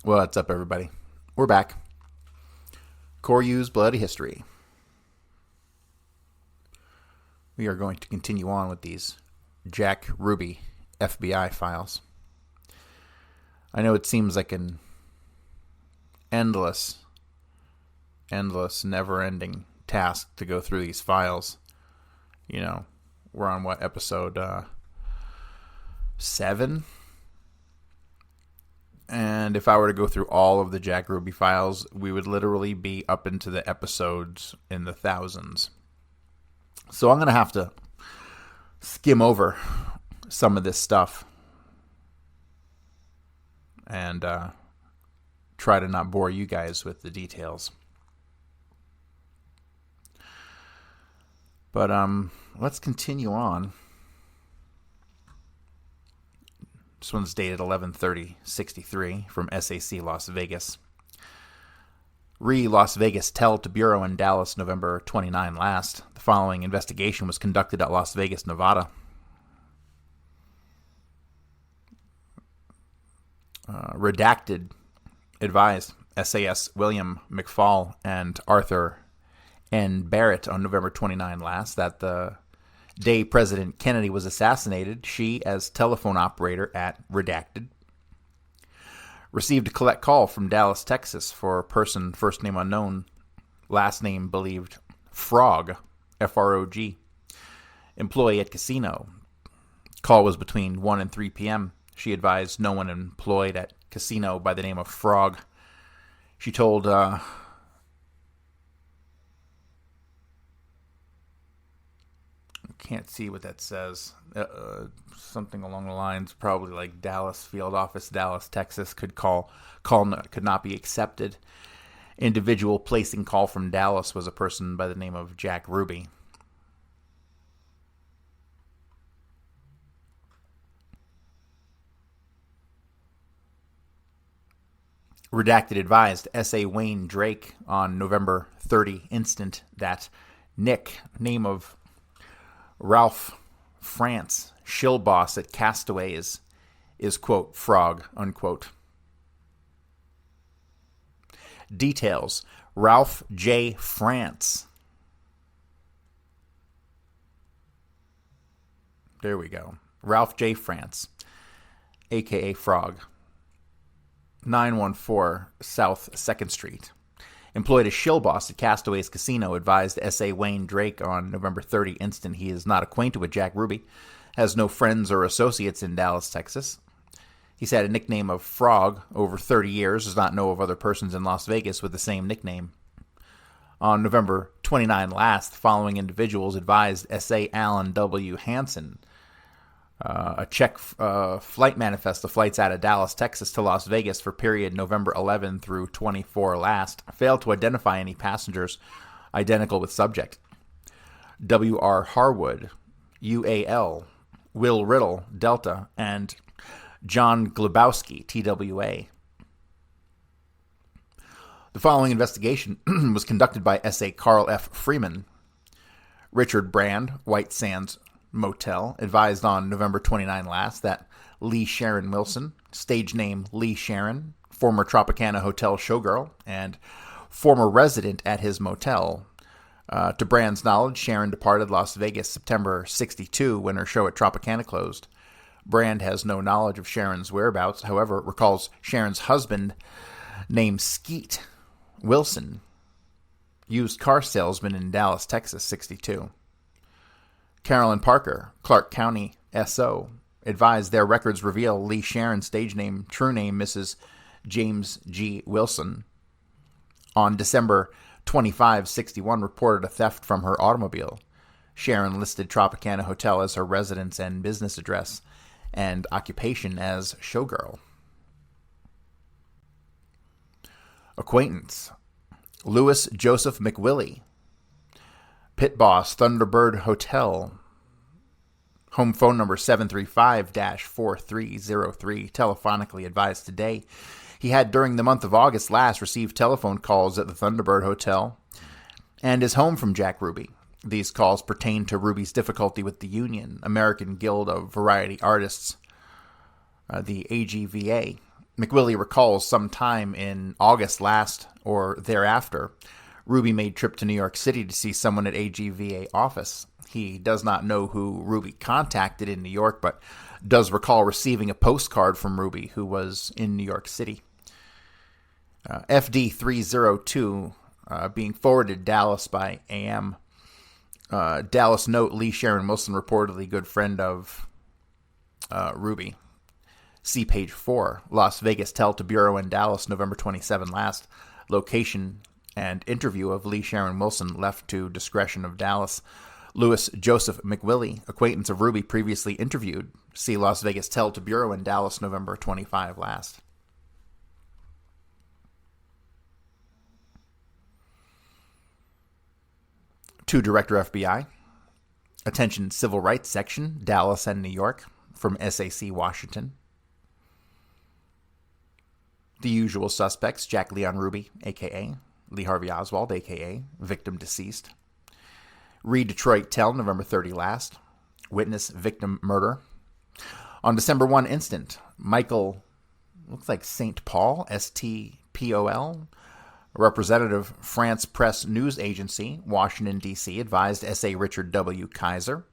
What's up, everybody? We're back. Core U's Bloody History. We are going to continue on with these Jack Ruby FBI files. I know it seems like an endless, never-ending task to go through these files. You know, we're on what, episode 7? And if I were to go through all of the Jack Ruby files, we would literally be up into the episodes in the thousands. So I'm going to have to skim over some of this stuff and try to not bore you guys with the details. But let's continue on. This one's dated 11/30/63 from SAC Las Vegas. Las Vegas tell to Bureau in Dallas November 29 last. The following investigation was conducted at Las Vegas, Nevada. Redacted advised SAS William McFall and Arthur N. Barrett on November 29 last that the day President Kennedy was assassinated, she, as telephone operator at Redacted, received a collect call from Dallas, Texas for a person, first name unknown, last name believed, Frog, F-R-O-G, employee at casino. Call was between 1 and 3 p.m. She advised no one employed at casino by the name of Frog. She told can't see what that says. Something along the lines, probably like Dallas Field Office, Dallas, Texas, could not be accepted. Individual placing call from Dallas was a person by the name of Jack Ruby. Redacted advised S.A. Wayne Drake on November 30 instant that Nick, name of Ralph France, shill boss at Castaways, is, quote, Frog, unquote. Details: Ralph J. France. There we go. Ralph J. France, a.k.a. Frog. 914 South 2nd Street. Employed as shill boss at Castaways Casino, advised S.A. Wayne Drake on November 30 instant he is not acquainted with Jack Ruby, has no friends or associates in Dallas, Texas. He's had a nickname of Frog over 30 years, does not know of other persons in Las Vegas with the same nickname. On November 29 last, the following individuals advised S.A. Allen W. Hansen, a check flight manifest of flights out of Dallas, Texas to Las Vegas for period November 11 through 24 last, failed to identify any passengers identical with subject. W.R. Harwood, UAL, Will Riddle, Delta, and John Glebowski, TWA. The following investigation was conducted by S.A. Carl F. Freeman. Richard Brand, White Sands Motel, advised on November 29 last that Lee Sharon Wilson, stage name Lee Sharon, former Tropicana Hotel showgirl, and former resident at his motel. To Brand's knowledge, Sharon departed Las Vegas September 62 when her show at Tropicana closed. Brand has no knowledge of Sharon's whereabouts, however, recalls Sharon's husband, named Skeet Wilson, used car salesman in Dallas, Texas, 62. Carolyn Parker, Clark County, S.O., advised their records reveal Lee Sharon's stage name, true name, Mrs. James G. Wilson, on December 25, 61, reported a theft from her automobile. Sharon listed Tropicana Hotel as her residence and business address, and occupation as showgirl. Acquaintance: Louis Joseph McWillie, pit boss, Thunderbird Hotel. Home phone number 735-4303. Telephonically advised today. He had, during the month of August last, received telephone calls at the Thunderbird Hotel and is home from Jack Ruby. These calls pertain to Ruby's difficulty with the union, American Guild of Variety Artists, the AGVA, McWillie recalls sometime in August last or thereafter, Ruby made trip to New York City to see someone at AGVA office. He does not know who Ruby contacted in New York, but does recall receiving a postcard from Ruby, who was in New York City. FD 302 being forwarded to Dallas by AM. Dallas note, Lee Sharon Wilson, reportedly good friend of Ruby. See page 4. Las Vegas Tell to Bureau in Dallas, November 27 last. Location and interview of Lee Sharon Wilson left to discretion of Dallas. Louis Joseph McWillie, acquaintance of Ruby, previously interviewed. See Las Vegas Tell to Bureau in Dallas, November 25 last. To Director FBI. Attention Civil Rights Section, Dallas and New York, from SAC Washington. The usual suspects, Jack Leon Ruby, a.k.a. Lee Harvey Oswald, a.k.a. victim deceased. Read Detroit Tell, November 30 last. Witness victim murder. On December 1 instant, Michael, looks like St. Paul, S-T-P-O-L, representative, France Press News Agency, Washington, D.C., advised S.A. Richard W. Kaiser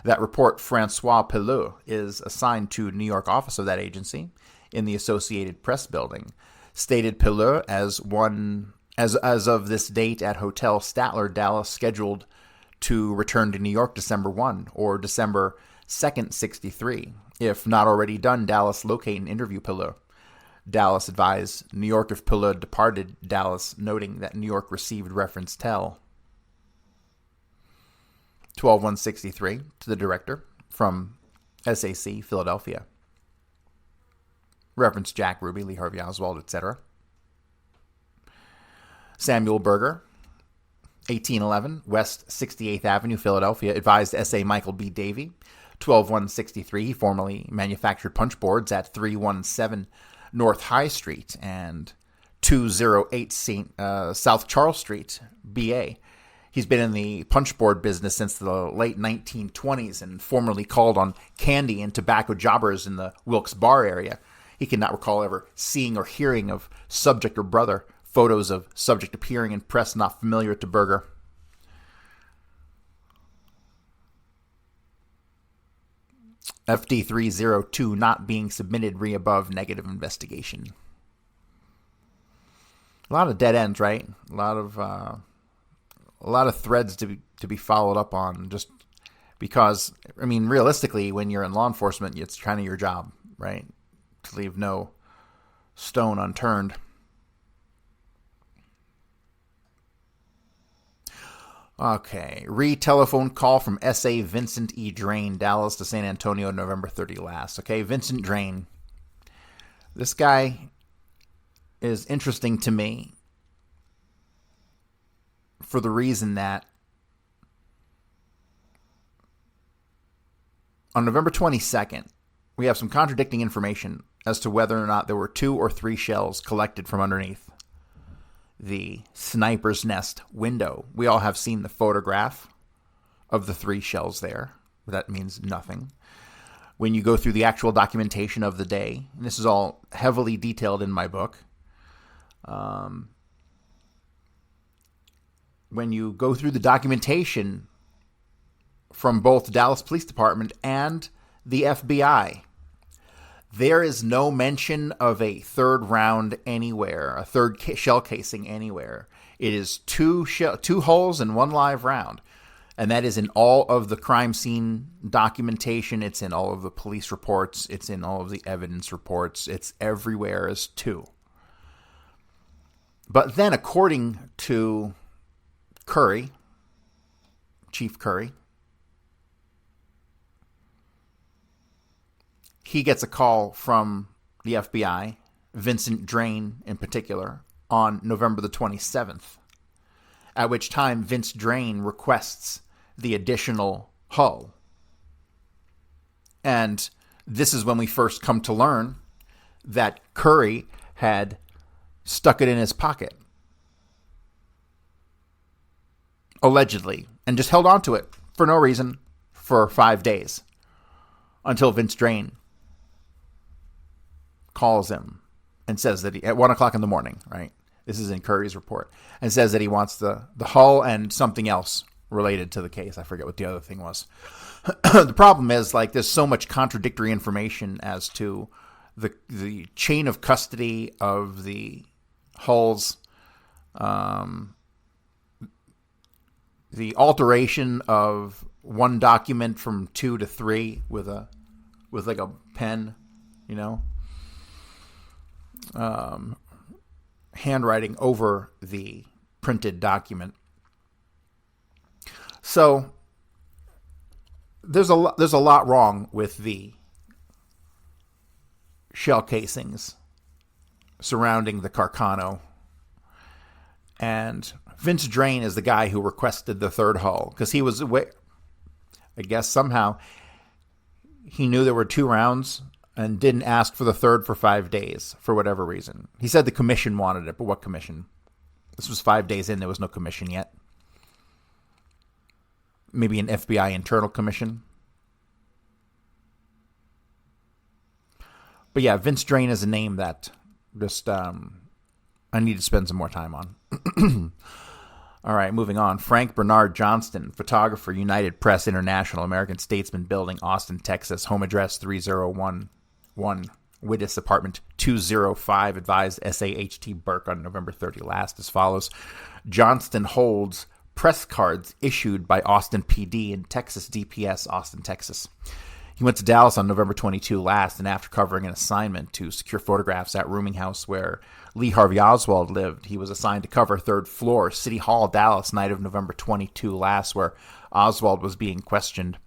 that report Francois Pellew is assigned to New York office of that agency in the Associated Press building. Stated Pellew as of this date at Hotel Statler, Dallas, scheduled to return to New York December 1 or December 2nd, 63. If not already done, Dallas locate and interview Pellew. Dallas advised New York if Pellew departed Dallas, noting that New York received reference Tell. 12-163 to the director from SAC, Philadelphia. Reference Jack Ruby, Lee Harvey Oswald, etc. Samuel Berger, 1811 West 68th Avenue, Philadelphia, advised S.A. Michael B. Davey, 12-163. He formerly manufactured punch boards at 317 North High Street and 208 South Charles Street, B.A. He's been in the punchboard business since the late 1920s and formerly called on candy and tobacco jobbers in the Wilkes Barre area. He cannot recall ever seeing or hearing of subject or brother. Photos of subject appearing in press not familiar to Berger. FD 302 not being submitted above negative investigation. A lot of dead ends, right? A lot of threads to be followed up on, just because, I mean, realistically, when you're in law enforcement, it's kind of your job, right? To leave no stone unturned. Okay. Telephone call from S.A. Vincent E. Drain, Dallas to San Antonio, November 30 last. Okay, Vincent Drain. This guy is interesting to me for the reason that on November 22nd, we have some contradicting information as to whether or not there were 2 or 3 shells collected from underneath the sniper's nest window. We all have seen the photograph of the 3 shells there. That means nothing. When you go through the actual documentation of the day, and this is all heavily detailed in my book, when you go through the documentation from both the Dallas Police Department and the FBI, there is no mention of a third round anywhere, a third shell casing anywhere. It is 2 holes and 1 live round. And that is in all of the crime scene documentation. It's in all of the police reports. It's in all of the evidence reports. It's everywhere as 2. But then, according to Curry, Chief Curry, he gets a call from the FBI, Vincent Drain in particular, on November the 27th, at which time Vince Drain requests the additional hull. And this is when we first come to learn that Curry had stuck it in his pocket, allegedly, and just held on to it for no reason for 5 days until Vince Drain calls him and says that at 1 o'clock in the morning, right? This is in Curry's report, and says that he wants the hull and something else related to the case. I forget what the other thing was. The problem is, like, there's so much contradictory information as to the chain of custody of the hulls, the alteration of one document from 2 to 3 with like a pen, handwriting over the printed document. So there's a lot wrong with the shell casings surrounding the Carcano. And Vince Drain is the guy who requested the third hull because he was aware. I guess somehow he knew there were 2 rounds and didn't ask for the third for 5 days for whatever reason. He said the commission wanted it, but what commission? This was 5 days in. There was no commission yet. Maybe an FBI internal commission. But yeah, Vince Drain is a name that just I need to spend some more time on. All right, moving on. Frank Bernard Johnston, photographer, United Press International, American Statesman Building, Austin, Texas, home address 3011, Witness Apartment 205, advised S.A.H.T. Burke on November 30 last as follows. Johnston holds press cards issued by Austin PD and Texas DPS, Austin, Texas. He went to Dallas on November 22 last, and after covering an assignment to secure photographs at rooming house where Lee Harvey Oswald lived, he was assigned to cover 3rd floor, City Hall, Dallas, night of November 22 last, where Oswald was being questioned.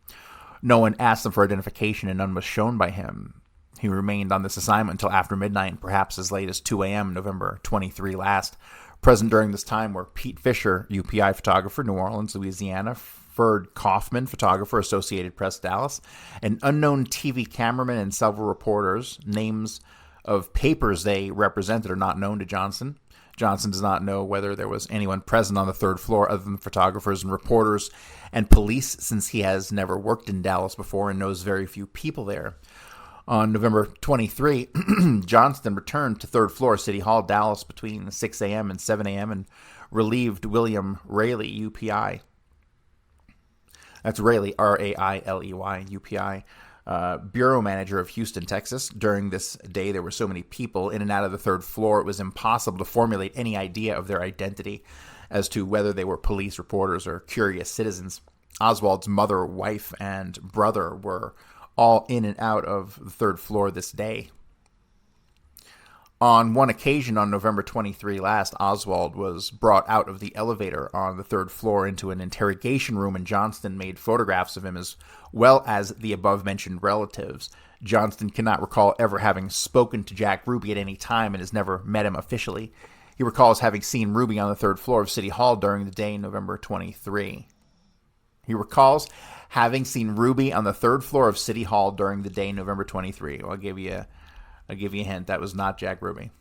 No one asked him for identification, and none was shown by him. He remained on this assignment until after midnight, perhaps as late as 2 a.m., November 23 last. Present during this time were Pete Fisher, UPI photographer, New Orleans, Louisiana, Ferd Kaufman, photographer, Associated Press, Dallas, an unknown TV cameraman, and several reporters. Names of papers they represented are not known to Johnson. Johnson does not know whether there was anyone present on the 3rd floor other than photographers and reporters and police, since he has never worked in Dallas before and knows very few people there. On November 23, Johnston returned to 3rd floor, City Hall, Dallas, between 6 a.m. and 7 a.m. and relieved William Raley, UPI. That's Raley, R-A-I-L-E-Y, UPI, bureau manager of Houston, Texas. During this day, there were so many people in and out of the 3rd floor, it was impossible to formulate any idea of their identity as to whether they were police, reporters, or curious citizens. Oswald's mother, wife, and brother were all in and out of the 3rd floor this day. On one occasion on November 23 last, Oswald was brought out of the elevator on the 3rd floor into an interrogation room, and Johnston made photographs of him as well as the above-mentioned relatives. Johnston cannot recall ever having spoken to Jack Ruby at any time and has never met him officially. He recalls having seen Ruby on the 3rd floor of City Hall during the day, November 23. He recalls having seen Ruby on the 3rd floor of City Hall during the day, November 23. Well, I'll give you a hint. That was not Jack Ruby.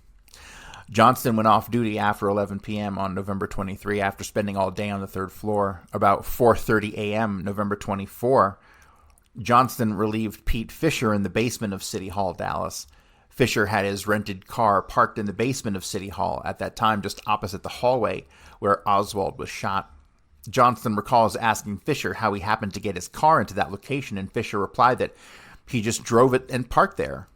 Johnston went off duty after 11 p.m. on November 23 after spending all day on the 3rd floor. About 4:30 a.m. November 24, Johnston relieved Pete Fisher in the basement of City Hall, Dallas. Fisher had his rented car parked in the basement of City Hall, at that time just opposite the hallway where Oswald was shot. Johnston recalls asking Fisher how he happened to get his car into that location, and Fisher replied that he just drove it and parked there.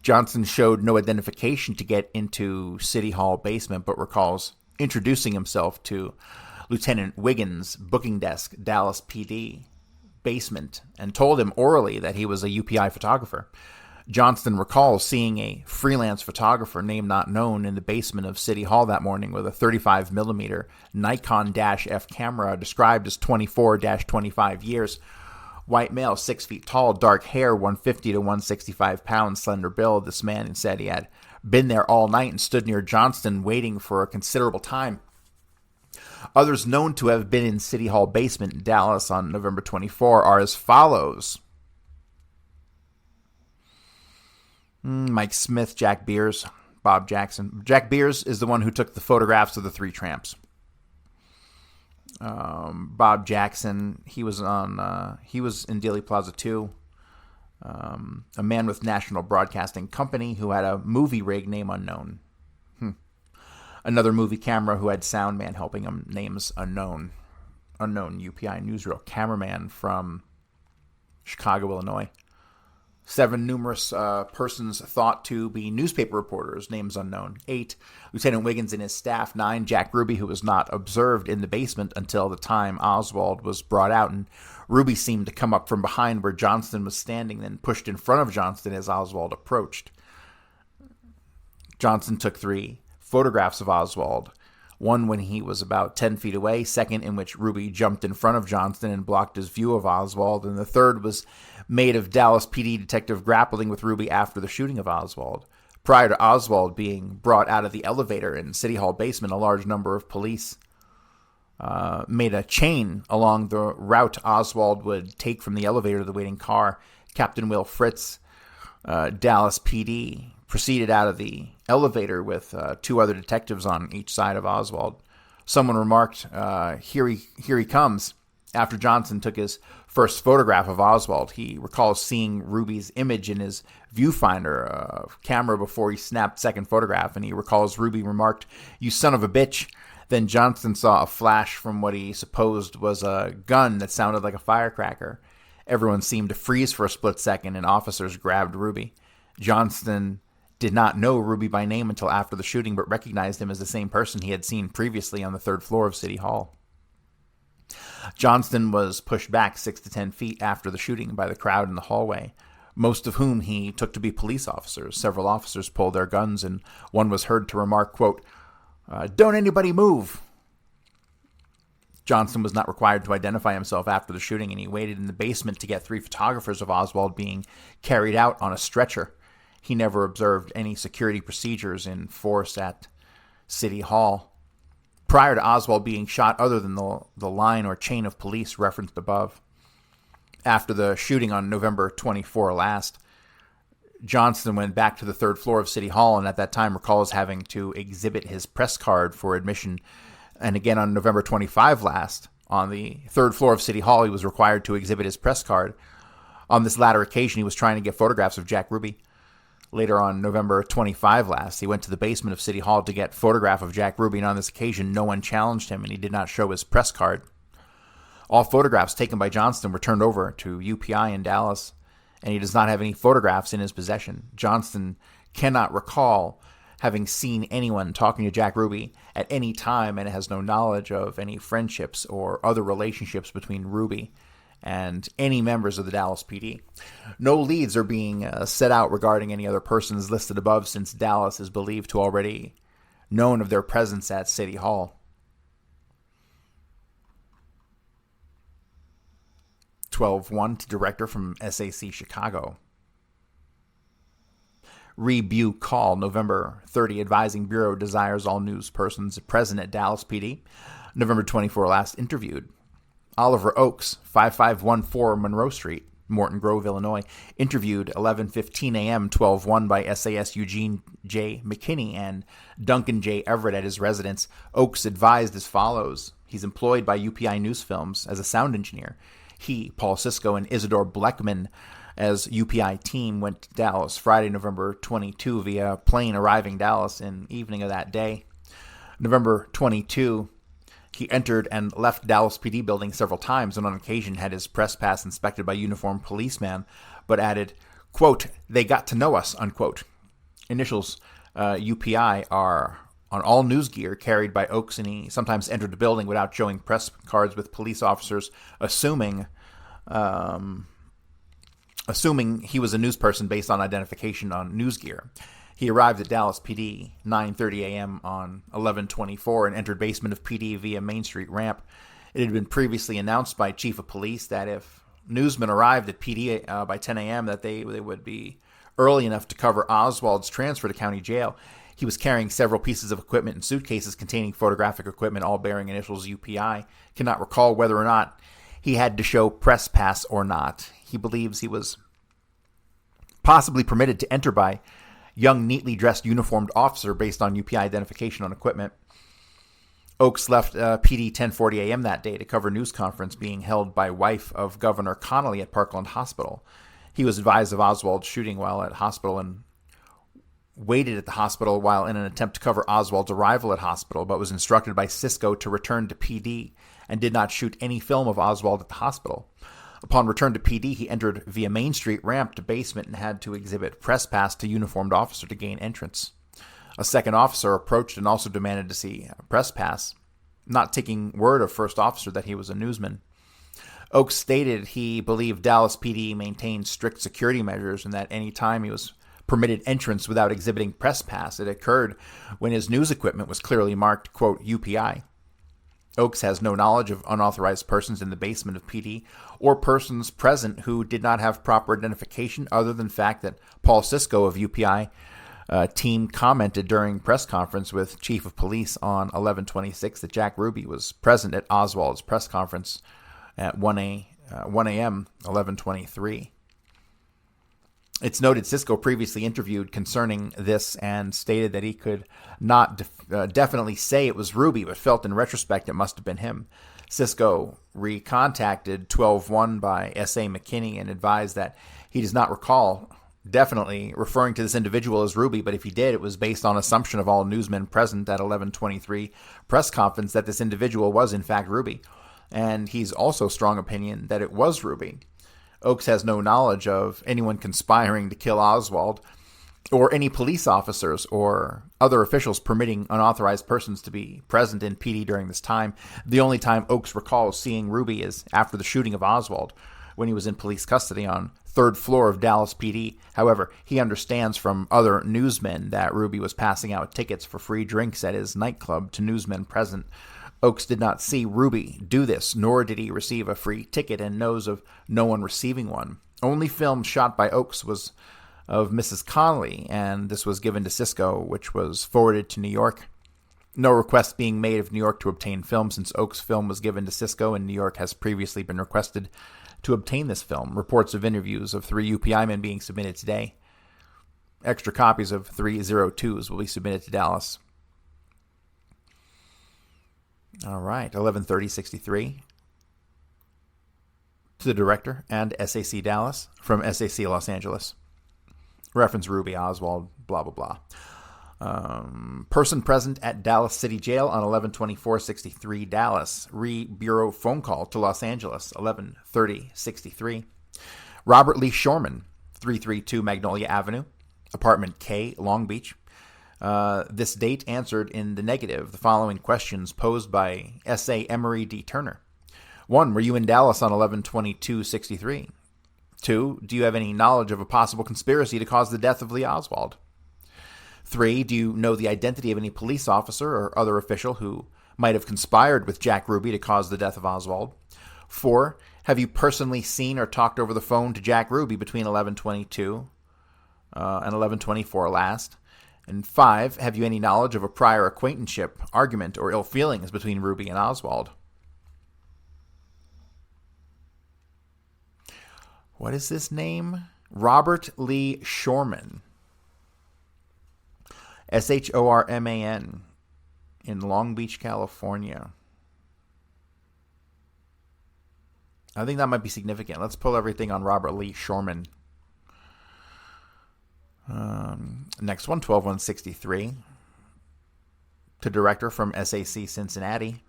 Johnson showed no identification to get into City Hall basement, but recalls introducing himself to Lieutenant Wiggins, booking desk, Dallas PD basement, and told him orally that he was a UPI photographer. Johnston recalls seeing a freelance photographer, name not known, in the basement of City Hall that morning with a 35mm Nikon-F camera described as 24-25 years. White male, 6 feet tall, dark hair, 150 to 165 pounds, slender build. This man said he had been there all night and stood near Johnston waiting for a considerable time. Others known to have been in City Hall basement in Dallas on November 24 are as follows. Mike Smith, Jack Beers, Bob Jackson. Jack Beers is the one who took the photographs of the 3 tramps. Bob Jackson, he was in Dealey Plaza 2. A man with National Broadcasting Company who had a movie rig, name unknown. Another movie camera who had sound man helping him, names unknown. Unknown UPI newsreel cameraman from Chicago, Illinois. 7 numerous persons thought to be newspaper reporters, names unknown. 8, Lieutenant Wiggins and his staff. 9, Jack Ruby, who was not observed in the basement until the time Oswald was brought out, and Ruby seemed to come up from behind where Johnston was standing, then pushed in front of Johnston as Oswald approached. Johnston took 3 photographs of Oswald. One when he was about 10 feet away, second in which Ruby jumped in front of Johnston and blocked his view of Oswald, and the third was made of Dallas PD detective grappling with Ruby after the shooting of Oswald. Prior to Oswald being brought out of the elevator in City Hall basement, a large number of police made a chain along the route Oswald would take from the elevator to the waiting car. Captain Will Fritz, Dallas PD, proceeded out of the elevator with 2 other detectives on each side of Oswald. Someone remarked, here he comes. After Johnson took his first photograph of Oswald, he recalls seeing Ruby's image in his viewfinder camera before he snapped second photograph, and he recalls Ruby remarked, "You son of a bitch." Then Johnson saw a flash from what he supposed was a gun that sounded like a firecracker. Everyone seemed to freeze for a split second, and officers grabbed Ruby. Johnston did not know Ruby by name until after the shooting, but recognized him as the same person he had seen previously on the 3rd floor of City Hall. Johnston was pushed back 6 to 10 feet after the shooting by the crowd in the hallway, most of whom he took to be police officers. Several officers pulled their guns, and one was heard to remark, quote, "Don't anybody move." Johnston was not required to identify himself after the shooting, and he waited in the basement to get 3 photographers of Oswald being carried out on a stretcher. He never observed any security procedures in force at City Hall prior to Oswald being shot, other than the line or chain of police referenced above. After the shooting on November 24 last, Johnston went back to the 3rd floor of City Hall, and at that time recalls having to exhibit his press card for admission. And again on November 25 last, on the 3rd floor of City Hall, he was required to exhibit his press card. On this latter occasion, he was trying to get photographs of Jack Ruby. Later on November 25 last, he went to the basement of City Hall to get a photograph of Jack Ruby, and on this occasion, no one challenged him, and he did not show his press card. All photographs taken by Johnston were turned over to UPI in Dallas, and he does not have any photographs in his possession. Johnston cannot recall having seen anyone talking to Jack Ruby at any time, and has no knowledge of any friendships or other relationships between Ruby and any members of the Dallas PD. No leads are being set out regarding any other persons listed above, since Dallas is believed to already known of their presence at City Hall. 12-1 to director from SAC Chicago. Rebu call, November 30, advising Bureau desires all news persons present at Dallas PD. November 24 last, interviewed. Oliver Oakes, 5514 Monroe Street, Morton Grove, Illinois, interviewed 11:15 a.m. 12-1 by SAS Eugene J. McKinney and Duncan J. Everett at his residence. Oakes advised as follows. He's employed by UPI News Films as a sound engineer. He, Paul Sisko, and Isidore Bleckman as UPI team went to Dallas Friday, November 22 via plane arriving Dallas in evening of that day. November 22, he entered and left Dallas PD building several times, and on occasion had his press pass inspected by uniformed policeman, but added, quote, "They got to know us," unquote. Initials UPI are on all news gear carried by Oakes, and he sometimes entered the building without showing press cards, with police officers assuming he was a news person based on identification on news gear. He arrived at Dallas PD 9:30 a.m. on 11/24 and entered basement of PD via Main Street ramp. It had been previously announced by Chief of Police that if newsmen arrived at PD by 10 a.m. that they would be early enough to cover Oswald's transfer to county jail. He was carrying several pieces of equipment and suitcases containing photographic equipment, all bearing initials UPI. Cannot recall whether or not he had to show press pass or not. He believes he was possibly permitted to enter by young, neatly dressed, uniformed officer based on UPI identification on equipment. Oakes left PD 10:40 a.m. that day to cover news conference being held by wife of Governor Connolly at Parkland Hospital. He was advised of Oswald's shooting while at hospital and waited at the hospital while in an attempt to cover Oswald's arrival at hospital, but was instructed by Cisco to return to PD and did not shoot any film of Oswald at the hospital. Upon return to PD, he entered via Main Street ramp to basement and had to exhibit press pass to uniformed officer to gain entrance. A second officer approached and also demanded to see a press pass, not taking word of first officer that he was a newsman. Oakes stated he believed Dallas PD maintained strict security measures and that any time he was permitted entrance without exhibiting press pass, it occurred when his news equipment was clearly marked, quote, UPI. Oakes has no knowledge of unauthorized persons in the basement of PD or persons present who did not have proper identification other than the fact that Paul Cisco of UPI team commented during press conference with Chief of Police on 11/26 that Jack Ruby was present at Oswald's press conference at 1 a.m. 11/23. It's noted Cisco previously interviewed concerning this and stated that he could not definitely say it was Ruby, but felt in retrospect it must have been him. Cisco recontacted 12-1 by S.A. McKinney and advised that he does not recall definitely referring to this individual as Ruby, but if he did, it was based on assumption of all newsmen present at 11/23 press conference that this individual was in fact Ruby. And he's also strong opinion that it was Ruby. Oakes has no knowledge of anyone conspiring to kill Oswald or any police officers or other officials permitting unauthorized persons to be present in PD during this time. The only time Oakes recalls seeing Ruby is after the shooting of Oswald, when he was in police custody on third floor of Dallas PD. However, he understands from other newsmen that Ruby was passing out tickets for free drinks at his nightclub to newsmen present. Oakes did not see Ruby do this, nor did he receive a free ticket and knows of no one receiving one. Only film shot by Oakes was of Mrs. Connolly, and this was given to Cisco, which was forwarded to New York. No request being made of New York to obtain film, since Oakes' film was given to Cisco, and New York has previously been requested to obtain this film. Reports of interviews of 3 UPI men being submitted today. Extra copies of 302s will be submitted to Dallas. All right, 11/30/63 to the director and SAC Dallas from SAC Los Angeles. Reference Ruby Oswald, blah, blah, blah. Person present at Dallas City Jail on 11/24/63 Dallas. Bureau phone call to Los Angeles, 11/30/63. Robert Lee Shorman, 332 Magnolia Avenue, apartment K, Long Beach. This date answered in the negative the following questions posed by S.A. Emery D. Turner. 1. Were you in Dallas on 11/22/63? 2. Do you have any knowledge of a possible conspiracy to cause the death of Lee Oswald? 3. Do you know the identity of any police officer or other official who might have conspired with Jack Ruby to cause the death of Oswald? 4. Have you personally seen or talked over the phone to Jack Ruby between 11/22 and 11/24 last? And 5, have you any knowledge of a prior acquaintanceship, argument, or ill feelings between Ruby and Oswald? What is this name? Robert Lee Shorman. Shorman in Long Beach, California. I think that might be significant. Let's pull everything on Robert Lee Shorman. Next one, 12/1/63. To director from SAC Cincinnati.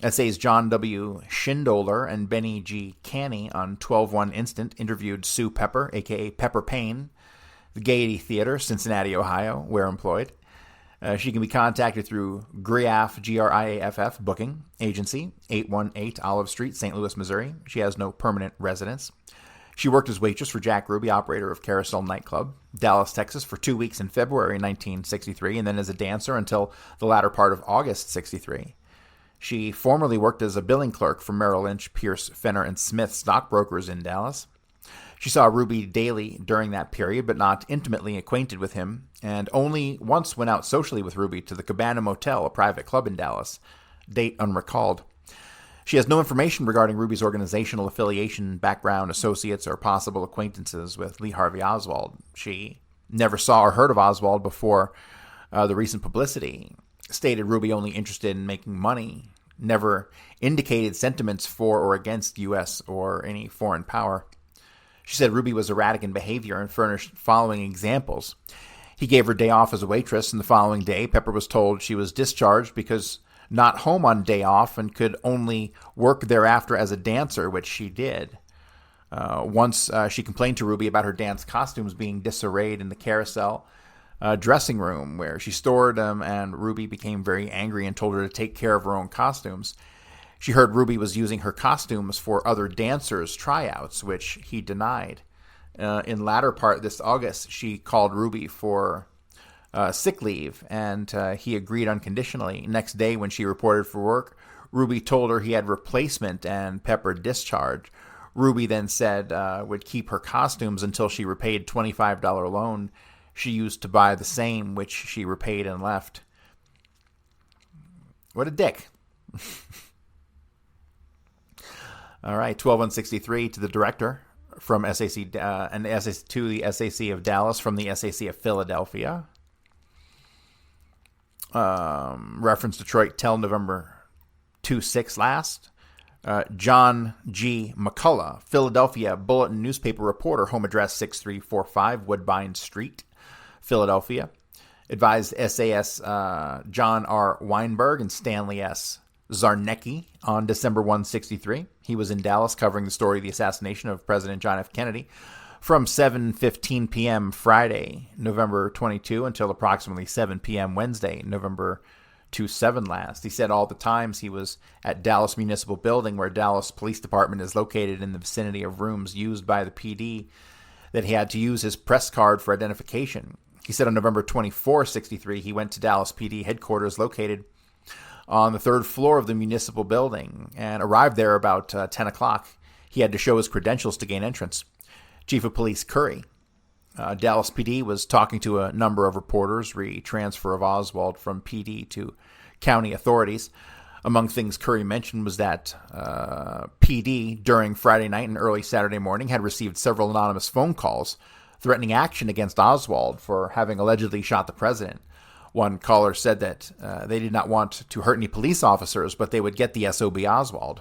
SA's John W. Schindler and Benny G. Canny on 12/1 instant interviewed Sue Pepper, a.k.a. Pepper Payne, the Gaiety Theater, Cincinnati, Ohio, where employed. She can be contacted through GRIAF, Griaff, booking agency, 818 Olive Street, St. Louis, Missouri. She has no permanent residence. She worked as waitress for Jack Ruby, operator of Carousel Nightclub, Dallas, Texas, for 2 weeks in February 1963, and then as a dancer until the latter part of August 63. She formerly worked as a billing clerk for Merrill Lynch, Pierce, Fenner, and Smith stockbrokers in Dallas. She saw Ruby daily during that period, but not intimately acquainted with him, and only once went out socially with Ruby to the Cabana Motel, a private club in Dallas. Date unrecalled. She has no information regarding Ruby's organizational affiliation, background, associates, or possible acquaintances with Lee Harvey Oswald. She never saw or heard of Oswald before the recent publicity. Stated Ruby only interested in making money. Never indicated sentiments for or against U.S. or any foreign power. She said Ruby was erratic in behavior and furnished following examples. He gave her day off as a waitress, and the following day, Pepper was told she was discharged because not home on day off and could only work thereafter as a dancer, which she did. Once she complained to Ruby about her dance costumes being disarrayed in the carousel dressing room where she stored them, and Ruby became very angry and told her to take care of her own costumes. She heard Ruby was using her costumes for other dancers' tryouts, which he denied. In latter part this August, she called Ruby for sick leave, and he agreed unconditionally. Next day, when she reported for work, Ruby told her he had replacement and Pepper discharged. Ruby then said would keep her costumes until she repaid $25 loan she used to buy the same, which she repaid and left. What a dick. All right, 12163 to the director from SAC and to the SAC of Dallas from the SAC of Philadelphia. Reference Detroit Tell November 2/6 last. John G. McCullough, Philadelphia Bulletin newspaper reporter, home address 6345 Woodbine Street, Philadelphia. Advised SAS John R. Weinberg and Stanley S. Zarnecki on December 163. He was in Dallas covering the story of the assassination of President John F. Kennedy from 7:15 p.m. Friday, November 22, until approximately 7 p.m. Wednesday, November 27 last. He said all the times he was at Dallas Municipal Building, where Dallas Police Department is located, in the vicinity of rooms used by the PD, that he had to use his press card for identification. He said on November 24, 63, he went to Dallas PD headquarters located on the third floor of the municipal building and arrived there about 10 o'clock. He had to show his credentials to gain entrance. Chief of Police Curry. Dallas PD was talking to a number of reporters re-transfer of Oswald from PD to county authorities. Among things Curry mentioned was that PD, during Friday night and early Saturday morning, had received several anonymous phone calls threatening action against Oswald for having allegedly shot the president. One caller said that they did not want to hurt any police officers, but they would get the SOB Oswald.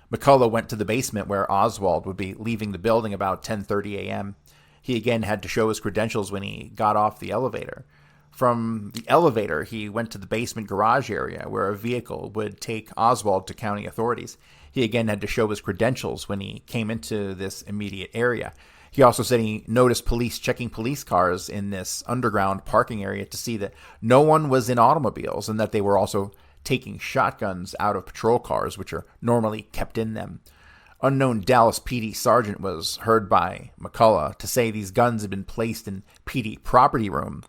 McCullough went to the basement where Oswald would be leaving the building about 10:30 a.m. He again had to show his credentials when he got off the elevator. From the elevator, he went to the basement garage area where a vehicle would take Oswald to county authorities. He again had to show his credentials when he came into this immediate area. He also said he noticed police checking police cars in this underground parking area to see that no one was in automobiles, and that they were also taking shotguns out of patrol cars, which are normally kept in them. Unknown Dallas PD sergeant was heard by McCullough to say these guns had been placed in PD property room.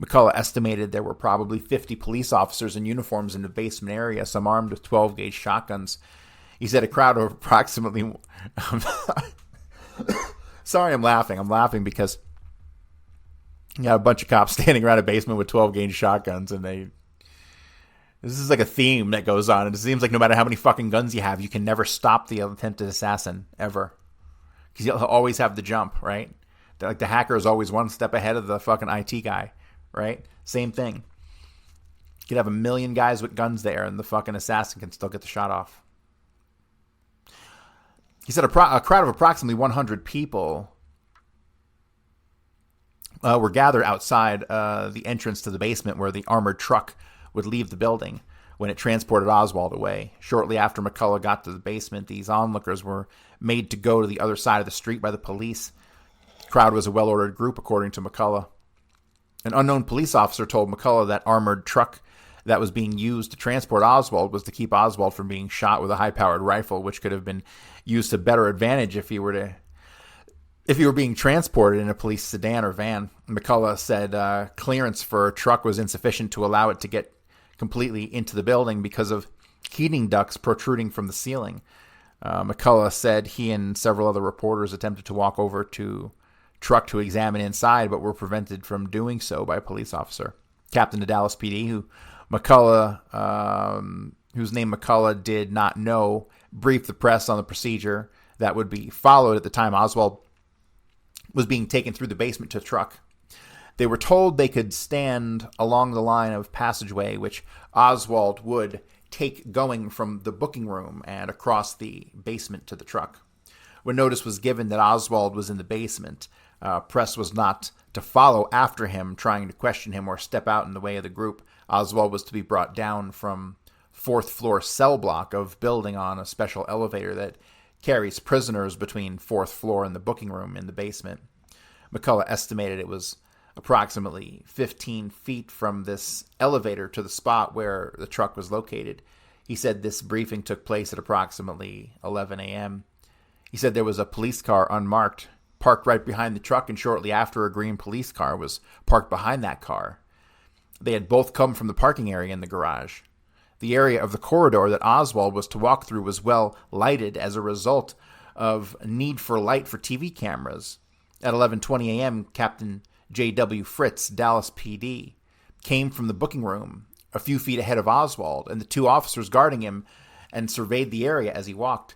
McCullough estimated there were probably 50 police officers in uniforms in the basement area, some armed with 12-gauge shotguns. He said a crowd of approximately... Sorry, I'm laughing. I'm laughing because you got a bunch of cops standing around a basement with 12-gauge shotguns, and this is like a theme that goes on. And it seems like no matter how many fucking guns you have, you can never stop the attempted assassin, ever. Because you'll always have the jump, right? Like the hacker is always one step ahead of the fucking IT guy, right? Same thing. You could have a million guys with guns there, and the fucking assassin can still get the shot off. He said a crowd of approximately 100 people were gathered outside the entrance to the basement where the armored truck would leave the building when it transported Oswald away. Shortly after McCullough got to the basement, these onlookers were made to go to the other side of the street by the police. The crowd was a well-ordered group, according to McCullough. An unknown police officer told McCullough that armored truck that was being used to transport Oswald was to keep Oswald from being shot with a high-powered rifle, which could have been used to better advantage if he were being transported in a police sedan or van. McCullough said clearance for a truck was insufficient to allow it to get completely into the building because of heating ducts protruding from the ceiling. McCullough said he and several other reporters attempted to walk over to truck to examine inside, but were prevented from doing so by a police officer. Captain of Dallas PD, whose name McCullough did not know, briefed the press on the procedure that would be followed at the time Oswald was being taken through the basement to the truck. They were told they could stand along the line of passageway which Oswald would take going from the booking room and across the basement to the truck. When notice was given that Oswald was in the basement, press was not to follow after him, trying to question him or step out in the way of the group. Oswald was to be brought down from fourth floor cell block of building on a special elevator that carries prisoners between fourth floor and the booking room in the basement. McCullough estimated it was approximately 15 feet from this elevator to the spot where the truck was located. He said this briefing took place at approximately 11 a.m. He said there was a police car unmarked, parked right behind the truck, and shortly after a green police car was parked behind that car. They had both come from the parking area in the garage. The area of the corridor that Oswald was to walk through was well lighted as a result of need for light for TV cameras. At 11:20 a.m., Captain J.W. Fritz, Dallas PD, came from the booking room a few feet ahead of Oswald, and the two officers guarding him and surveyed the area as he walked.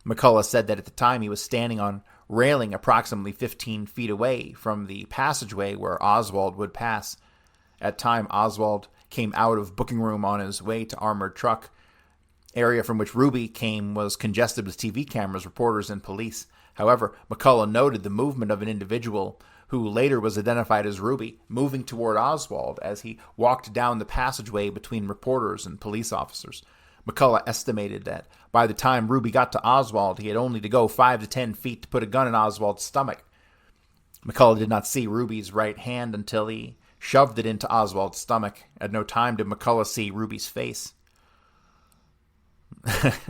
McCullough said that at the time he was standing on railing approximately 15 feet away from the passageway where Oswald would pass. At time, Oswald came out of booking room on his way to armored truck. Area from which Ruby came was congested with TV cameras, reporters, and police. However, McCullough noted the movement of an individual who later was identified as Ruby, moving toward Oswald as he walked down the passageway between reporters and police officers. McCullough estimated that by the time Ruby got to Oswald, he had only to go 5 to 10 feet to put a gun in Oswald's stomach. McCullough did not see Ruby's right hand until he shoved it into Oswald's stomach. At no time did McCullough see Ruby's face.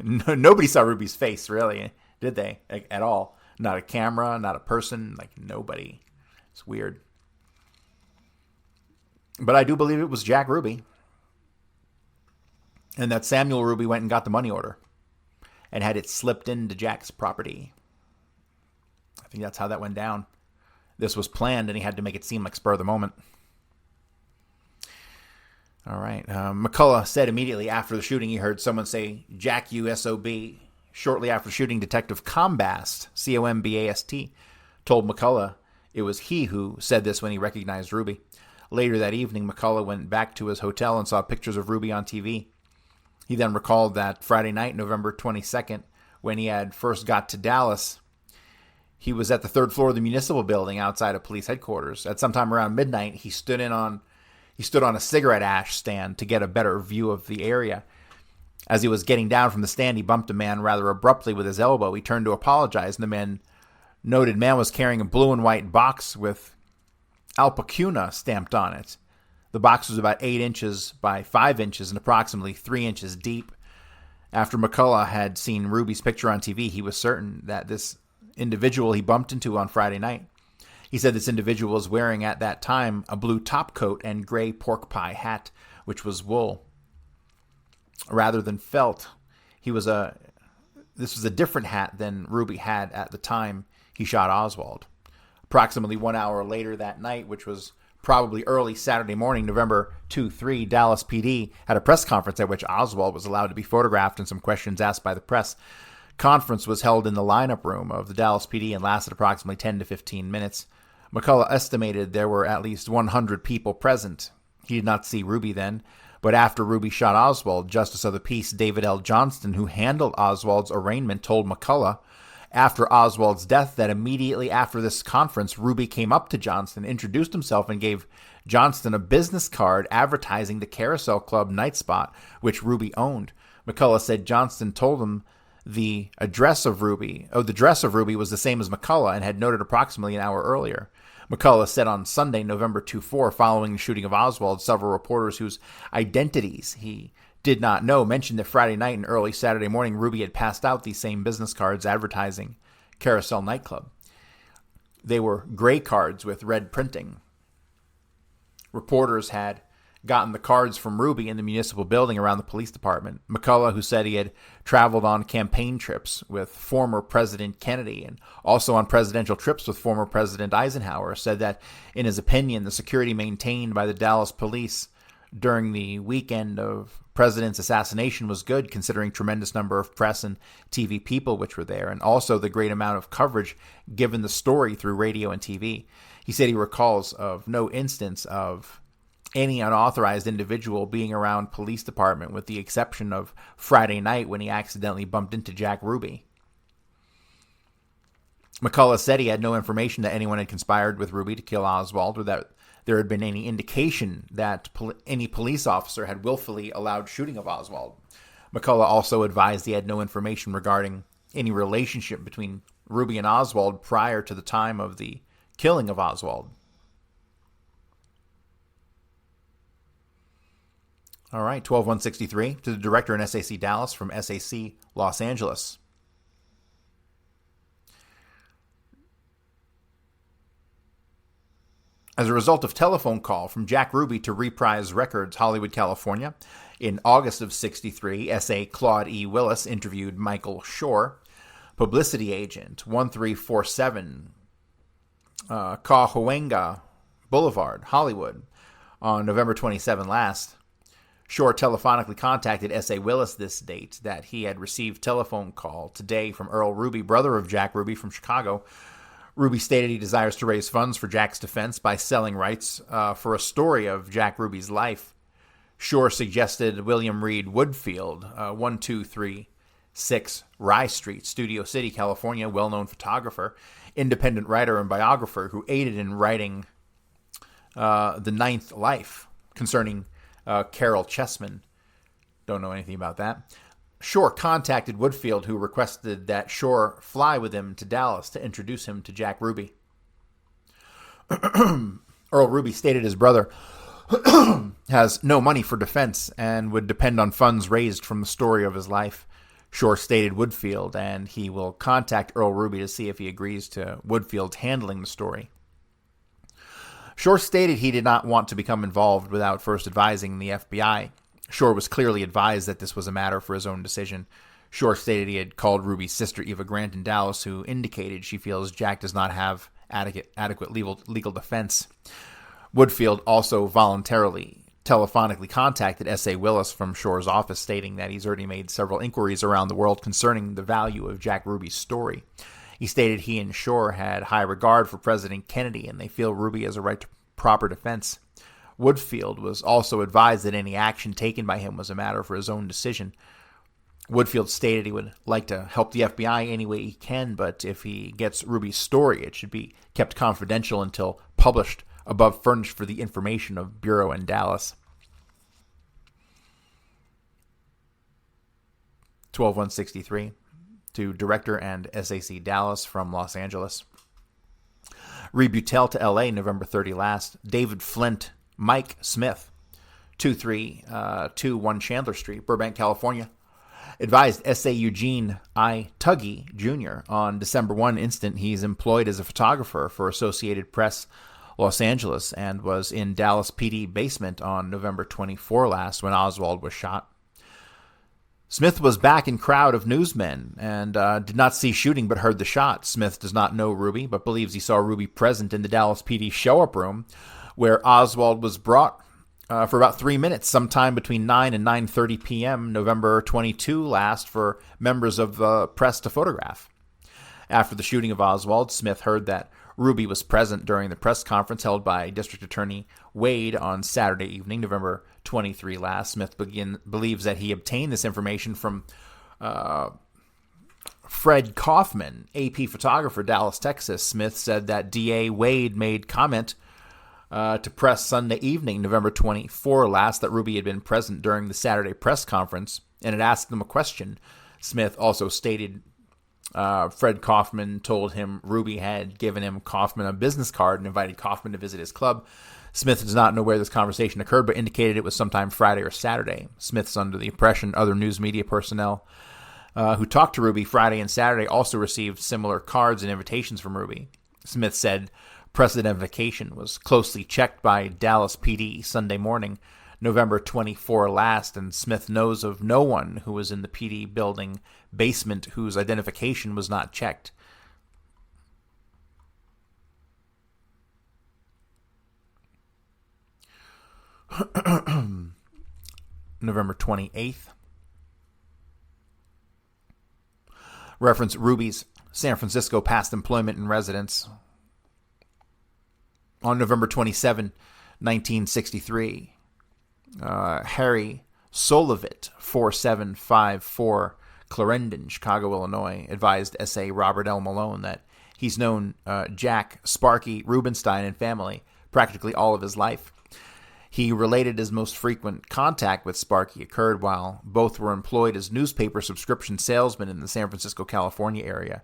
Nobody saw Ruby's face, really, did they? Like, at all. Not a camera, not a person, like nobody. It's weird. But I do believe it was Jack Ruby. And that Samuel Ruby went and got the money order and had it slipped into Jack's property. I think that's how that went down. This was planned, and he had to make it seem like spur of the moment. All right. McCullough said immediately after the shooting he heard someone say, "Jack, you SOB." Shortly after shooting, Detective Combast, C-O-M-B-A-S-T, told McCullough it was he who said this when he recognized Ruby. Later that evening, McCullough went back to his hotel and saw pictures of Ruby on TV. He then recalled that Friday night, November 22nd, when he had first got to Dallas, he was at the third floor of the municipal building outside of police headquarters. At sometime around midnight, he stood on a cigarette ash stand to get a better view of the area. As he was getting down from the stand, he bumped a man rather abruptly with his elbow. He turned to apologize, and the noted man was carrying a blue and white box with Alpacuna stamped on it. The box was about 8 inches by 5 inches and approximately 3 inches deep. After McCullough had seen Ruby's picture on TV, he was certain that this individual he bumped into on Friday night. He said this individual was wearing at that time a blue top coat and gray pork pie hat, which was wool rather than felt. This was a different hat than Ruby had at the time he shot Oswald. Approximately 1 hour later that night, which was probably early Saturday morning, November 2-3, Dallas PD had a press conference at which Oswald was allowed to be photographed and some questions asked by the press. Conference was held in the lineup room of the Dallas PD and lasted approximately 10 to 15 minutes. McCullough estimated there were at least 100 people present. He did not see Ruby then, but after Ruby shot Oswald, Justice of the Peace David L. Johnston, who handled Oswald's arraignment, told McCullough after Oswald's death that immediately after this conference, Ruby came up to Johnston, introduced himself, and gave Johnston a business card advertising the Carousel Club night spot, which Ruby owned. McCullough said Johnston told him the dress of Ruby was the same as McCullough and had noted approximately an hour earlier. McCullough said on Sunday, November 2-4, following the shooting of Oswald, several reporters whose identities he did not know mentioned that Friday night and early Saturday morning, Ruby had passed out these same business cards advertising Carousel nightclub. They were gray cards with red printing. Reporters had gotten the cards from Ruby in the municipal building around the police department. McCullough, who said he had traveled on campaign trips with former President Kennedy and also on presidential trips with former President Eisenhower, said that, in his opinion, the security maintained by the Dallas police during the weekend of President's assassination was good, considering tremendous number of press and TV people which were there, and also the great amount of coverage given the story through radio and TV. He said he recalls of no instance of any unauthorized individual being around police department, with the exception of Friday night when he accidentally bumped into Jack Ruby. McCullough said he had no information that anyone had conspired with Ruby to kill Oswald, or that there had been any indication that any police officer had willfully allowed shooting of Oswald. McCullough also advised he had no information regarding any relationship between Ruby and Oswald prior to the time of the killing of Oswald. All right, 12163, to the director in SAC Dallas from SAC Los Angeles. As a result of telephone call from Jack Ruby to Reprise Records, Hollywood, California, in August of 63, S.A. Claude E. Willis interviewed Michael Shore, publicity agent, 1347 Cahuenga Boulevard, Hollywood, on November 27 last. Shore telephonically contacted S.A. Willis this date that he had received telephone call today from Earl Ruby, brother of Jack Ruby from Chicago. Ruby stated he desires to raise funds for Jack's defense by selling rights for a story of Jack Ruby's life. Shore suggested William Reed Woodfield, 1236 Rye Street, Studio City, California, well-known photographer, independent writer and biographer who aided in writing The Ninth Life concerning Carol Chessman. Don't know anything about that. Shore contacted Woodfield, who requested that Shore fly with him to Dallas to introduce him to Jack Ruby. Earl Ruby stated his brother has no money for defense and would depend on funds raised from the story of his life. Shore stated Woodfield, and he will contact Earl Ruby to see if he agrees to Woodfield's handling the story. Shore stated he did not want to become involved without first advising the FBI. Shore was clearly advised that this was a matter for his own decision. Shore stated he had called Ruby's sister Eva Grant in Dallas, who indicated she feels Jack does not have adequate legal defense. Woodfield also voluntarily telephonically contacted S.A. Willis from Shore's office, stating that he's already made several inquiries around the world concerning the value of Jack Ruby's story. He stated he and Shore had high regard for President Kennedy, and they feel Ruby has a right to proper defense. Woodfield was also advised that any action taken by him was a matter for his own decision. Woodfield stated he would like to help the FBI any way he can, but if he gets Ruby's story, it should be kept confidential until published, above furnished for the information of Bureau in Dallas. 12163, to director and SAC Dallas from Los Angeles. Rebutel to L.A., November 30 last. David Flint, Mike Smith, 2321 Chandler Street, Burbank, California, advised S.A. Eugene I. Tuggy, Jr. on December 1 instant he's employed as a photographer for Associated Press, Los Angeles, and was in Dallas PD basement on November 24 last when Oswald was shot. Smith was back in crowd of newsmen and did not see shooting but heard the shot. Smith does not know Ruby, but believes he saw Ruby present in the Dallas PD show-up room, where Oswald was brought for about 3 minutes, sometime between 9 and 9:30 p.m., November 22 last, for members of the press to photograph. After the shooting of Oswald, Smith heard that Ruby was present during the press conference held by District Attorney Wade on Saturday evening, November 23 last. Smith believes that he obtained this information from Fred Kaufman, AP photographer, Dallas, Texas. Smith said that DA Wade made comment to press Sunday evening, November 24 last, that Ruby had been present during the Saturday press conference and had asked him a question. Smith also stated Fred Kaufman told him Ruby had given him Kaufman a business card and invited Kaufman to visit his club. Smith does not know where this conversation occurred, but indicated it was sometime Friday or Saturday. Smith's under the impression other news media personnel who talked to Ruby Friday and Saturday also received similar cards and invitations from Ruby. Smith said press identification was closely checked by Dallas PD Sunday morning, November 24 last, and Smith knows of no one who was in the PD building basement whose identification was not checked. November 28th. Reference Ruby's San Francisco past employment and residence. On November 27, 1963, Harry Solovit, 4754 Clarendon, Chicago, Illinois, advised S.A. Robert L. Malone that He's known Jack Sparky Rubenstein and family practically all of his life. He related his most frequent contact with Sparky occurred while both were employed as newspaper subscription salesmen in the San Francisco, California area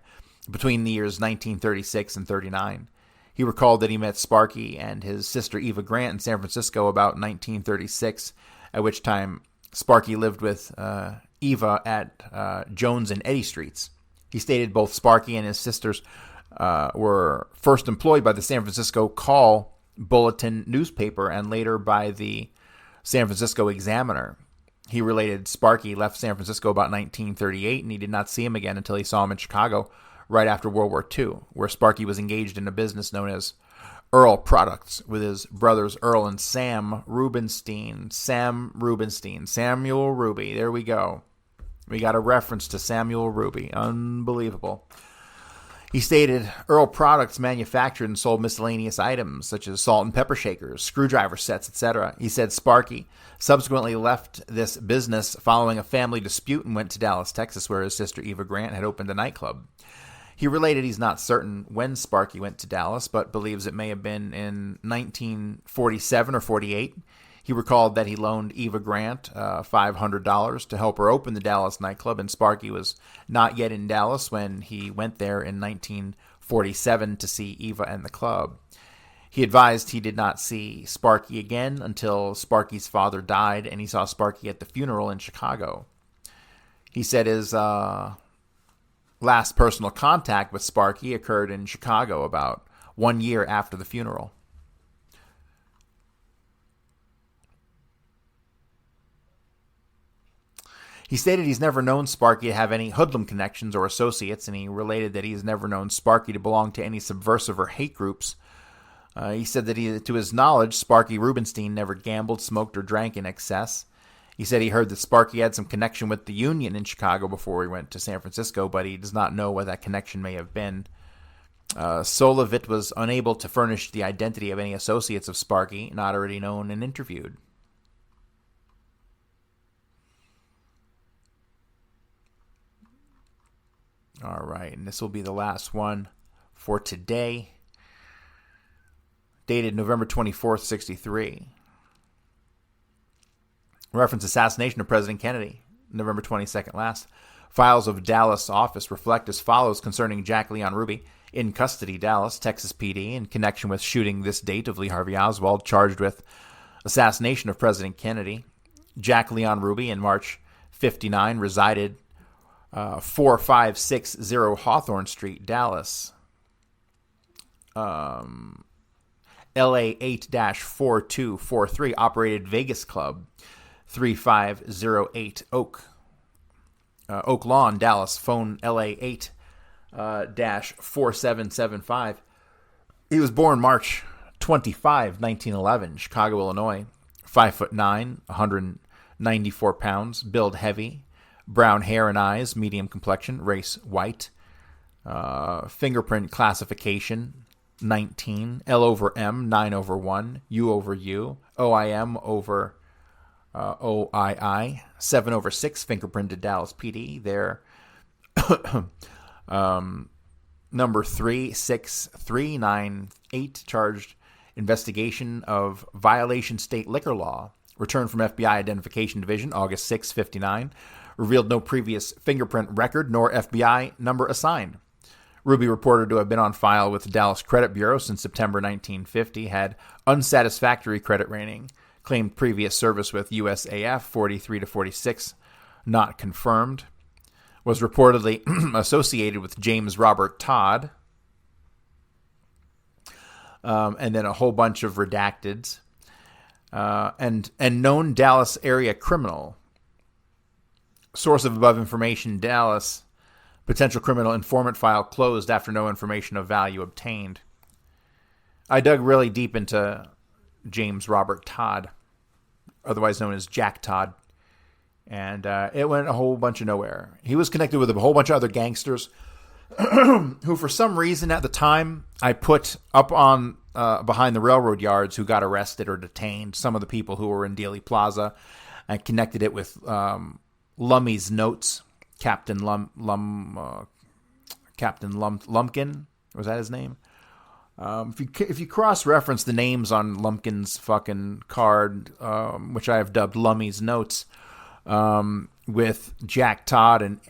between the years 1936 and 39. He recalled that he met Sparky and his sister Eva Grant in San Francisco about 1936, at which time Sparky lived with Eva at Jones and Eddy Streets. He stated both Sparky and his sisters were first employed by the San Francisco Call Bulletin newspaper and later by the San Francisco Examiner. He related Sparky left San Francisco about 1938 and he did not see him again until he saw him in Chicago right after World War II, where Sparky was engaged in a business known as Earl Products with his brothers Earl and Sam Rubenstein. Samuel Ruby. There we go. We got a reference to Samuel Ruby. Unbelievable. He stated Earl Products manufactured and sold miscellaneous items such as salt and pepper shakers, screwdriver sets, etc. He said Sparky subsequently left this business following a family dispute and went to Dallas, Texas, where his sister Eva Grant had opened a nightclub. He related he's not certain when Sparky went to Dallas, but believes it may have been in 1947 or 48. He recalled that he loaned Eva Grant $500 to help her open the Dallas nightclub, and Sparky was not yet in Dallas when he went there in 1947 to see Eva and the club. He advised he did not see Sparky again until Sparky's father died, and he saw Sparky at the funeral in Chicago. He said his last personal contact with Sparky occurred in Chicago about 1 year after the funeral. He stated he's never known Sparky to have any hoodlum connections or associates, and he related that he's never known Sparky to belong to any subversive or hate groups. He said that to his knowledge, Sparky Rubenstein never gambled, smoked, or drank in excess. He said he heard that Sparky had some connection with the Union in Chicago before he went to San Francisco, but he does not know what that connection may have been. Solovit was unable to furnish the identity of any associates of Sparky, not already known and interviewed. All right, and this will be the last one for today, dated November 24th, 63. Reference assassination of President Kennedy, November 22nd last. Files of Dallas office reflect as follows concerning Jack Leon Ruby, in custody, Dallas, Texas PD, in connection with shooting this date of Lee Harvey Oswald, charged with assassination of President Kennedy. Jack Leon Ruby, in March 59, resided 4560 Hawthorne Street, Dallas. LA 8-4243, operated Vegas Club, 3508 Oak Lawn, Dallas. Phone LA 8-4775. He was born March 25, 1911, Chicago, Illinois. 5'9", 194 pounds, build heavy. Brown hair and eyes, medium complexion, race white. Fingerprint classification 19. L over M, 9 over 1. U over U. OIM over OII. 7 over 6, fingerprinted Dallas PD. Their number 36398, charged investigation of violation state liquor law. Returned from FBI Identification Division, August 6, 59. Revealed no previous fingerprint record nor FBI number assigned. Ruby, reported to have been on file with the Dallas Credit Bureau since September 1950, had unsatisfactory credit rating, claimed previous service with USAF 43 to 46, not confirmed, was reportedly associated with James Robert Todd, and then a whole bunch of redacteds, and known Dallas area criminal. Source of above information, Dallas. Potential criminal informant file closed after no information of value obtained. I dug really deep into James Robert Todd, otherwise known as Jack Todd, and it went a whole bunch of nowhere. He was connected with a whole bunch of other gangsters who, for some reason at the time, I put up on behind the railroad yards who got arrested or detained. Some of the people who were in Dealey Plaza. I connected it with Lummy's notes, Captain Lumpkin, Was that his name? If you cross-reference the names on Lumpkin's fucking card, which I have dubbed Lummy's Notes, with Jack Todd and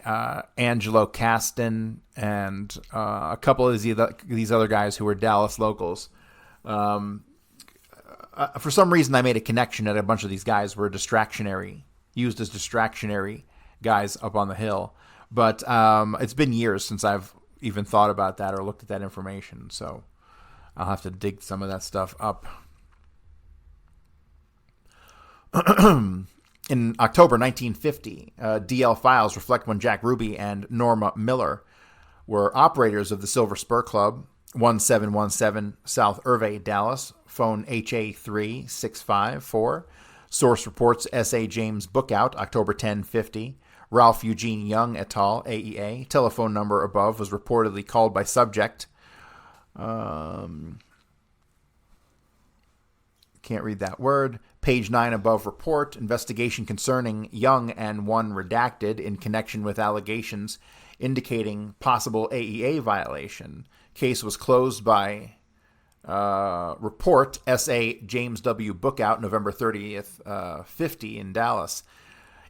Angelo Caston and a couple of these other guys who were Dallas locals, for some reason I made a connection that a bunch of these guys were used as distractionary guys up on the Hill. But it's been years since I've even thought about that or looked at that information, so I'll have to dig some of that stuff up. In October 1950, DL files reflect when Jack Ruby and Norma Miller were operators of the Silver Spur Club, 1717 South Irvay, Dallas, phone HA3654. Source reports S.A. James Bookout, October 10, 50. Ralph Eugene Young et al., AEA. Telephone number above was reportedly called by subject. Can't read that word. Page 9 above report. Investigation concerning Young and one redacted in connection with allegations indicating possible AEA violation. Case was closed by report S.A. James W. Bookout, November 30th, 50 in Dallas.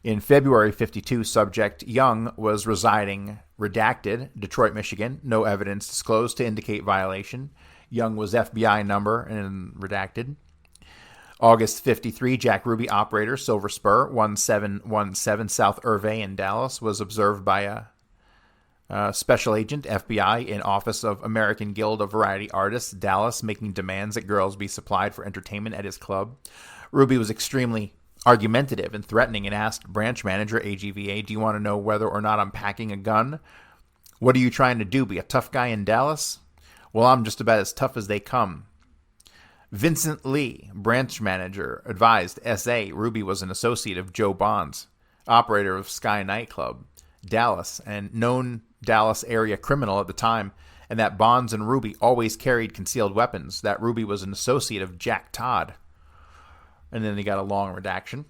In February 52, subject Young was residing redacted, Detroit, Michigan. No evidence disclosed to indicate violation. Young was FBI number and redacted. August 53, Jack Ruby, operator, Silver Spur, 1717 South Irvay in Dallas, was observed by a special agent, FBI, in Office of American Guild of Variety Artists, Dallas, making demands that girls be supplied for entertainment at his club. Ruby was extremely argumentative and threatening and asked branch manager, AGVA, do you want to know whether or not I'm packing a gun? What are you trying to do, be a tough guy in Dallas? Well, I'm just about as tough as they come. Vincent Lee, branch manager, advised S.A. Ruby was an associate of Joe Bonds, operator of Sky Nightclub, Dallas, and known Dallas area criminal at the time, and that Bonds and Ruby always carried concealed weapons, that Ruby was an associate of Jack Todd. And then they got a long redaction.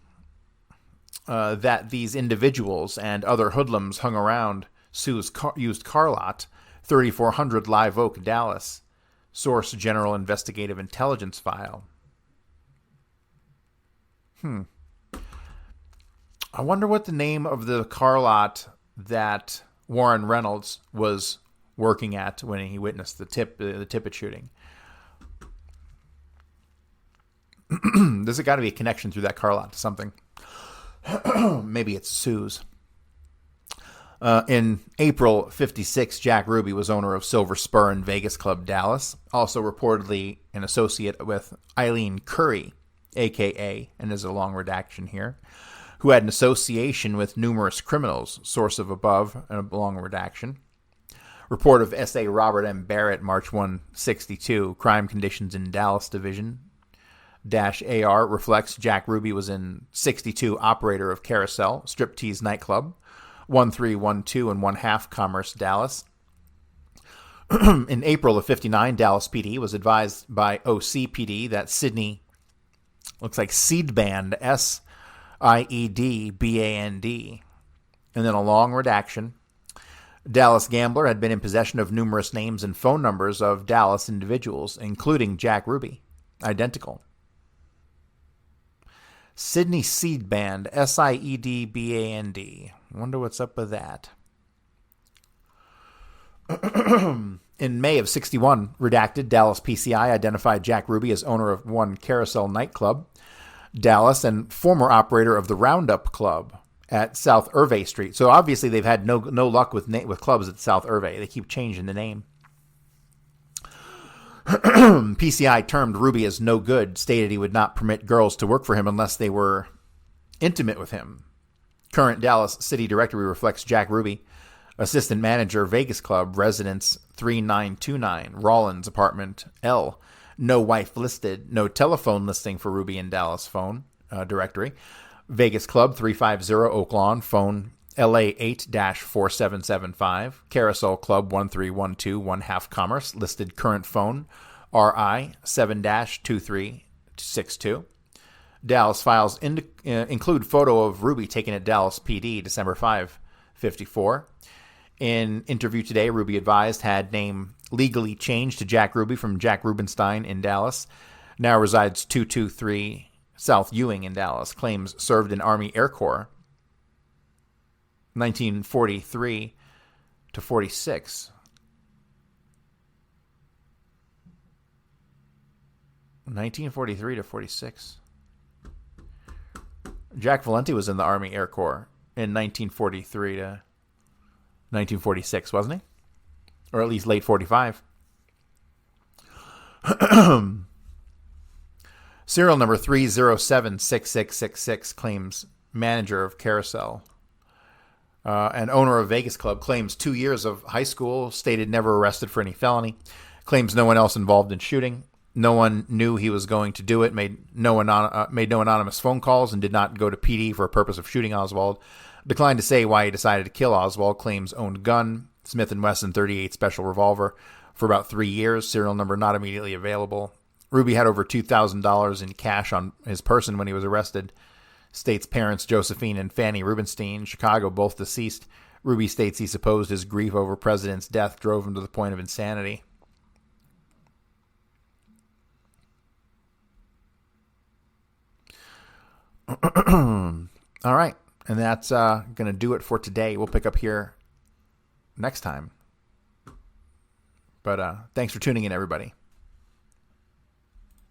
That these individuals and other hoodlums hung around Sue's used car lot, 3400 Live Oak, Dallas. Source General Investigative Intelligence File. I wonder what the name of the car lot that Warren Reynolds was working at when he witnessed the Tippett shooting. There's got to be a connection through that car lot to something. Maybe it's Sue's. In April 56, Jack Ruby was owner of Silver Spur and Vegas Club, Dallas. Also reportedly an associate with Eileen Curry, a.k.a., and there's a long redaction here, who had an association with numerous criminals, source of above, and a long redaction. Report of S.A. Robert M. Barrett, March 162, Crime Conditions in Dallas Division. -AR reflects Jack Ruby was in 62, operator of Carousel, Striptease Nightclub, 1312 and 1/2 Commerce, Dallas. In April of 59, Dallas PD was advised by OCPD that Sydney, looks like Seedband, SIEDBAND, and then a long redaction. Dallas Gambler had been in possession of numerous names and phone numbers of Dallas individuals, including Jack Ruby, identical. Sydney Seedband, SIEDBAND. Wonder what's up with that. In May of 61, redacted, Dallas PCI identified Jack Ruby as owner of one Carousel Nightclub, Dallas, and former operator of the Roundup Club at South Irvay Street. So obviously they've had no luck with clubs at South Irvay. They keep changing the name. PCI termed Ruby as no good, stated he would not permit girls to work for him unless they were intimate with him. Current Dallas City Directory reflects Jack Ruby, assistant manager, Vegas Club, residence 3929, Rollins Apartment L. No wife listed, no telephone listing for Ruby in Dallas phone directory. Vegas Club 350 Oak Lawn, phone LA 8-4775. Carousel Club 1312, 1/2 Commerce, listed current phone RI 7-2362. Dallas files include photo of Ruby taken at Dallas PD, December 5, 54. In interview today, Ruby advised had name legally changed to Jack Ruby from Jack Rubenstein in Dallas. Now resides 223 South Ewing in Dallas. Claims served in Army Air Corps 1943 to 46. 1943 to 46. Jack Valenti was in the Army Air Corps in 1943 to 1946, wasn't he? Or at least late 45. Serial number 3076666 claims manager of Carousel. And owner of Vegas Club claims 2 years of high school, stated never arrested for any felony, claims no one else involved in shooting. No one knew he was going to do it, made no anonymous phone calls, and did not go to PD for a purpose of shooting Oswald. Declined to say why he decided to kill Oswald. Claims owned gun, Smith & Wesson 38 special revolver, for about 3 years. Serial number not immediately available. Ruby had over $2,000 in cash on his person when he was arrested. States parents Josephine and Fanny Rubenstein, Chicago, both deceased. Ruby states he supposed his grief over President's death drove him to the point of insanity. All right. And that's going to do it for today. We'll pick up here next time. But thanks for tuning in, everybody.